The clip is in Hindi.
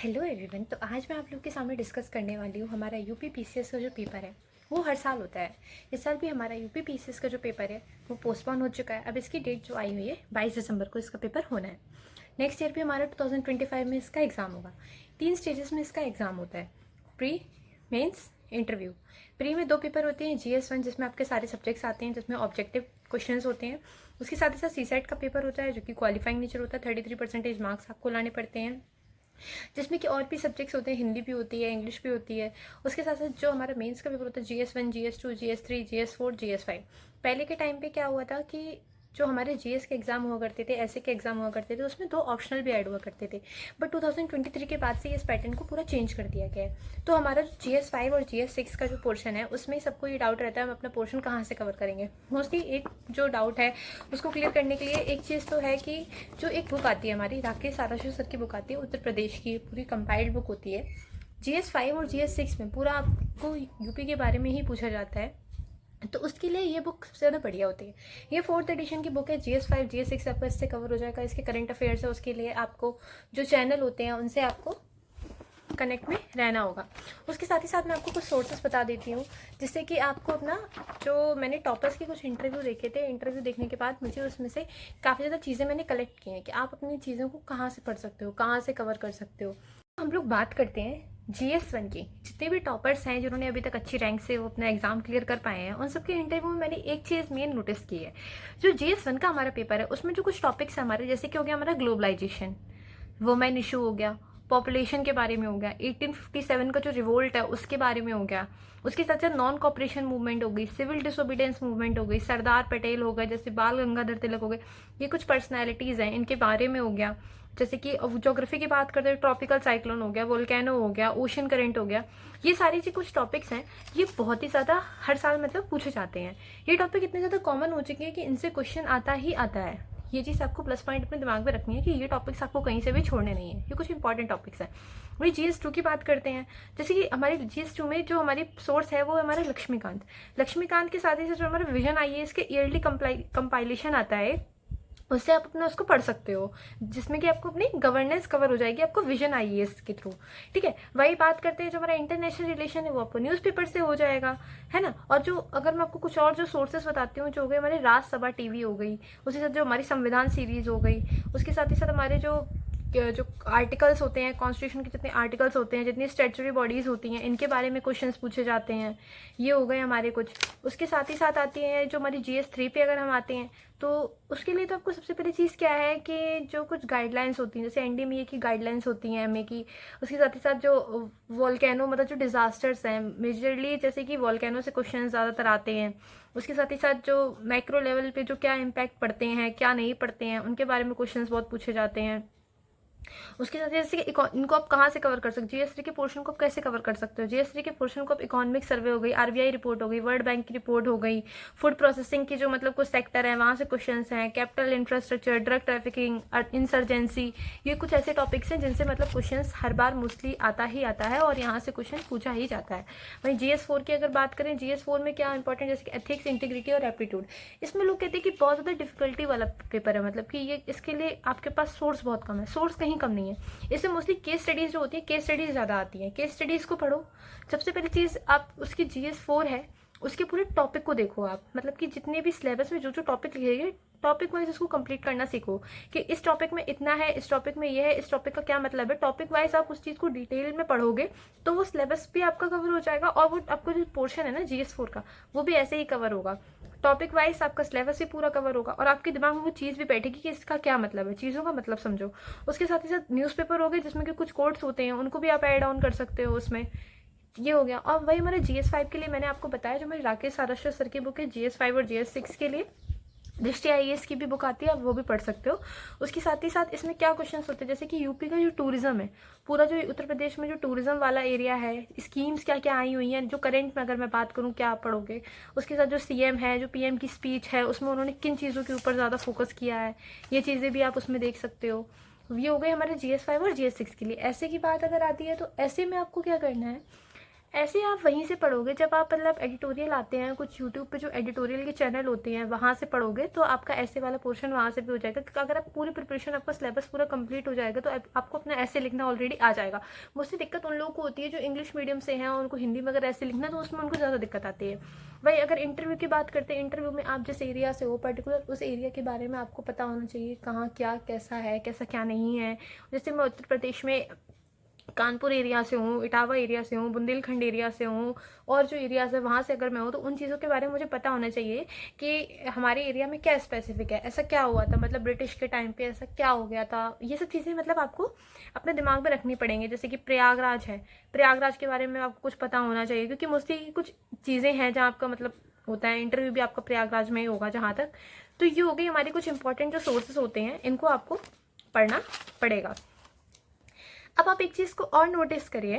Hello everyone. तो आज मैं आप लोग के सामने डिस्कस करने वाली हूँ हमारा यूपी पीसीएस का जो पेपर है वो हर साल होता है। इस साल भी हमारा यूपी पीसीएस का जो पेपर है वो पोस्टपोन हो चुका है। अब इसकी डेट जो आई हुई है 22 दिसंबर को इसका पेपर होना है। नेक्स्ट ईयर भी हमारा 2025 में इसका एग्ज़ाम होगा। 3 स्टेजेस में इसका एग्ज़ाम होता है, प्री, मेंस, इंटरव्यू। प्री में 2 पेपर होते हैं, GS1 जिसमें आपके सारे सब्जेक्ट्स आते हैं, जिसमें ऑब्जेक्टिव क्वेश्चंस होते हैं। उसके साथ ही साथ सीसेट का पेपर होता है जो कि क्वालिफाइंग नेचर होता है। 33% मार्क्स आपको लाने पड़ते हैं, जिसमें कि और भी सब्जेक्ट्स होते हैं, हिंदी भी होती है, इंग्लिश भी होती है। उसके साथ साथ जो हमारा मेंस का पेपर होता है GS1, GS2, GS3, GS4, GS5। पहले के टाइम पे क्या हुआ था कि जो हमारे GS के एग्ज़ाम हुआ करते थे, ऐसे के एग्ज़ाम हुआ करते थे, उसमें 2 ऑप्शनल भी ऐड हुआ करते थे। बट 2023 के बाद से इस पैटर्न को पूरा चेंज कर दिया गया है। तो हमारा जो GS5 और GS6 का जो पोर्शन है उसमें सबको ये डाउट रहता है हम अपना पोर्शन कहाँ से कवर करेंगे। मोस्टली एक जो डाउट है उसको क्लियर करने के लिए एक चीज़ तो है कि जो एक बुक आती है हमारी, राकेश साराशु सर की बुक आती है, उत्तर प्रदेश की पूरी कंपाइल्ड बुक होती है। GS5 और GS6 में पूरा आपको यूपी के बारे में ही पूछा जाता है, तो उसके लिए ये बुक सबसे ज़्यादा बढ़िया होती है। ये 4th एडिशन की बुक है। GS5 GS6 आपका इससे कवर हो जाएगा। इसके करंट अफेयर्स है, उसके लिए आपको जो चैनल होते हैं उनसे आपको कनेक्ट में रहना होगा। उसके साथ ही साथ मैं आपको कुछ सोर्सेस बता देती हूँ जिससे कि आपको अपना, जो मैंने टॉपर्स के कुछ इंटरव्यू देखे थे, इंटरव्यू देखने के बाद मुझे उसमें से काफ़ी ज़्यादा चीज़ें मैंने कलेक्ट की हैं कि आप अपनी चीज़ों को कहाँ से पढ़ सकते हो, कहाँ से कवर कर सकते हो। हम लोग बात करते हैं GS1 की। जितने भी टॉपर्स हैं जिन्होंने अभी तक अच्छी रैंक से वो अपना एग्जाम क्लियर कर पाए हैं, उन सबके इंटरव्यू में मैंने एक चीज़ मेन नोटिस की है। जो GS1 का हमारा पेपर है उसमें जो कुछ टॉपिक्स हैं हमारे, जैसे कि हो गया हमारा ग्लोबलाइजेशन, वुमेन इशू हो गया, पॉपुलेशन के बारे में हो गया, 1857 का जो रिवोल्ट है उसके बारे में हो गया, उसके साथ साथ नॉन कॉपरेशन मूवमेंट हो गई, सिविल डिसोबीडियंस मूवमेंट हो गई, सरदार पटेल हो गए, जैसे बाल गंगाधर तिलक हो गए, ये कुछ पर्सनैलिटीज़ हैं इनके बारे में हो गया। जैसे कि ज्योग्राफी की बात करते हैं, ट्रॉपिकल साइक्लोन हो गया, वोल्केनो हो गया, ओशन करंट हो गया। ये सारी जो कुछ टॉपिक्स हैं ये बहुत ही ज़्यादा हर साल मतलब पूछे जाते हैं। ये टॉपिक इतने ज़्यादा कॉमन हो चुके हैं कि इनसे क्वेश्चन आता ही आता है। ये चीज़ आपको प्लस पॉइंट अपने दिमाग में रखनी है कि ये टॉपिक्स आपको कहीं से भी छोड़ने नहीं है, ये कुछ इंपॉर्टेंट टॉपिक्स हैं। वही GS2 की बात करते हैं। जैसे कि हमारे GS2 में जो हमारी सोर्स है वो है हमारा लक्ष्मीकांत। लक्ष्मीकांत के साथ ही साथ जो हमारा विजन IAS के ईयरली कंपाइलेशन आता है, उससे आप अपना उसको पढ़ सकते हो, जिसमें कि आपको अपनी गवर्नेंस कवर हो जाएगी आपको विजन IAS के थ्रू। ठीक है, वही बात करते हैं जो हमारा इंटरनेशनल रिलेशन है वो आपको न्यूज़पेपर से हो जाएगा, है ना। और जो अगर मैं आपको कुछ और जो सोर्सेस बताती हूँ, जो हो गए हमारे राज्यसभा टीवी हो गई, उसके साथ जो हमारी संविधान सीरीज हो गई, उसके साथ ही साथ हमारे जो आर्टिकल्स होते हैं, कॉन्स्टिट्यूशन के जितने आर्टिकल्स होते हैं, जितनी स्टैट्यूटरी बॉडीज़ होती हैं, इनके बारे में क्वेश्चंस पूछे जाते हैं। ये हो गए हमारे कुछ। उसके साथ ही साथ आती हैं जो हमारी GS3 पे अगर हम आते हैं तो उसके लिए तो आपको सबसे पहली चीज़ क्या है कि जो कुछ गाइडलाइंस होती हैं, जैसे NDMA की गाइडलाइंस होती हैं, MA की। उसके साथ ही साथ जो वॉल्केनो मतलब जो डिज़ास्टर्स हैं मेजरली, जैसे कि वॉल्केनो से क्वेश्चन ज़्यादातर आते हैं। उसके साथ ही साथ जो मैक्रो लेवल पे जो क्या इम्पैक्ट पड़ते हैं, क्या नहीं पड़ते हैं, उनके बारे में क्वेश्चंस बहुत पूछे जाते हैं। उसके साथ जैसे कि इनको आप कहाँ से कवर कर सकते हो, GS3 के पोर्शन को आप कैसे कवर कर सकते हो। GS3 के पोर्शन को आप इकोनॉमिक सर्वे हो गई, RBI रिपोर्ट हो गई, वर्ल्ड बैंक की रिपोर्ट हो गई, फूड प्रोसेसिंग की जो मतलब कुछ सेक्टर है वहाँ से क्वेश्चंस हैं, capital infrastructure, drug trafficking, insurgency. ये कुछ ऐसे टॉपिक्स हैं जिनसे मतलब क्वेश्चंस हर बार मोस्टली आता ही आता है और यहाँ से क्वेश्चन पूछा ही जाता है। वहीं GS4 की अगर बात करें, GS4 में क्या इंपॉर्टेंट, जैसे कि एथिक्स, इंटीग्रिटी और एप्टीट्यूड। इसमें लोग कहते हैं कि बहुत ज़्यादा डिफिकल्टी वाला पेपर है, मतलब कि ये इसके लिए आपके पास सोर्स बहुत कम है, सोर्स कहीं कम नहीं है। इससे मोस्टली केस स्टडीज़ जो होती है, केस स्टडीज़ ज़्यादा आती हैं। केस स्टडीज़ को पढ़ो। सबसे पहली चीज़ आप उसकी GS4 है उसके पूरे टॉपिक को देखो आप, मतलब कि जितने भी सिलेबस में जो जो टॉपिक लिखे गए टॉपिक वाइज उसको कंप्लीट करना सीखो कि इस टॉपिक में इतना है, इस टॉपिक में ये है, इस टॉपिक का क्या मतलब है। टॉपिक वाइज आप उस चीज़ को डिटेल में पढ़ोगे तो वो सिलेबस भी आपका कवर हो जाएगा और वो आपका जो पोर्शन है ना GS4 का वो भी ऐसे ही कवर होगा। टॉपिक वाइज आपका सिलेबस भी पूरा कवर होगा और आपके दिमाग में वो चीज़ भी बैठेगी कि इसका क्या मतलब है, चीज़ों का मतलब समझो। उसके साथ ही साथ न्यूज़पेपर हो गए जिसमें कि कुछ कोड्स होते हैं, उनको भी आप ऐड ऑन कर सकते हो उसमें। ये हो गया। और वही हमारे GS5 के लिए मैंने आपको बताया, जो मेरी राकेश साराश्र सर की बुक है GS5 और GS6 के लिए। दृष्टि IAS की भी बुक आती है, आप वो भी पढ़ सकते हो। उसके साथ ही साथ इसमें क्या क्वेश्चंस होते हैं, जैसे कि यूपी का जो टूरिज्म है, पूरा जो उत्तर प्रदेश में जो टूरिज्म वाला एरिया है, स्कीम्स क्या क्या आई हुई हैं, जो करंट में अगर मैं बात करूँ क्या आप पढ़ोगे। उसके साथ जो CM है, जो PM की स्पीच है, उसमें उन्होंने किन चीज़ों के ऊपर ज़्यादा फोकस किया है, ये चीज़ें भी आप उसमें देख सकते हो। ये हो गए हमारे GS5 और GS6 के लिए। ऐसे की बात अगर आती है तो ऐसे में आपको क्या करना है, ऐसे आप वहीं से पढ़ोगे। जब आप मतलब एडिटोरियल आते हैं कुछ यूट्यूब पे, जो एडिटोरियल के चैनल होते हैं वहाँ से पढ़ोगे तो आपका ऐसे वाला पोर्शन वहाँ से भी हो जाएगा। क्योंकि अगर आप पूरी प्रिपरेशन, आपका सिलेबस पूरा कंप्लीट हो जाएगा तो आपको अपना ऐसे लिखना ऑलरेडी आ जाएगा। मुझसे दिक्कत उन लोगों को होती है जो इंग्लिश मीडियम से हैं, उनको हिंदी में अगर ऐसे लिखना तो उसमें उनको ज़्यादा दिक्कत आती है। भाई अगर इंटरव्यू की बात करते हैं, इंटरव्यू में आप जिस एरिया से हो पर्टिकुलर उस एरिया के बारे में आपको पता होना चाहिए, कहाँ क्या कैसा है, कैसा क्या नहीं है। जैसे मैं उत्तर प्रदेश में कानपुर एरिया से हूँ, इटावा एरिया से हूँ, बुंदेलखंड एरिया से हूँ, और जो एरियाज़ है वहाँ से अगर मैं हूँ तो उन चीज़ों के बारे में मुझे पता होना चाहिए कि हमारे एरिया में क्या स्पेसिफिक है, ऐसा क्या हुआ था, मतलब ब्रिटिश के टाइम पे ऐसा क्या हो गया था। ये सब चीज़ें मतलब आपको अपने दिमाग में रखनी पड़ेंगी। जैसे कि प्रयागराज है, प्रयागराज के बारे में आपको कुछ पता होना चाहिए, क्योंकि मोस्टली कुछ चीज़ें हैं जहाँ आपका मतलब होता है, इंटरव्यू भी आपका प्रयागराज में ही होगा जहाँ तक। तो ये हो गई हमारी कुछ इंपॉर्टेंट जो सोर्सेस होते हैं, इनको आपको पढ़ना पड़ेगा। अब आप एक चीज़ को और नोटिस करिए,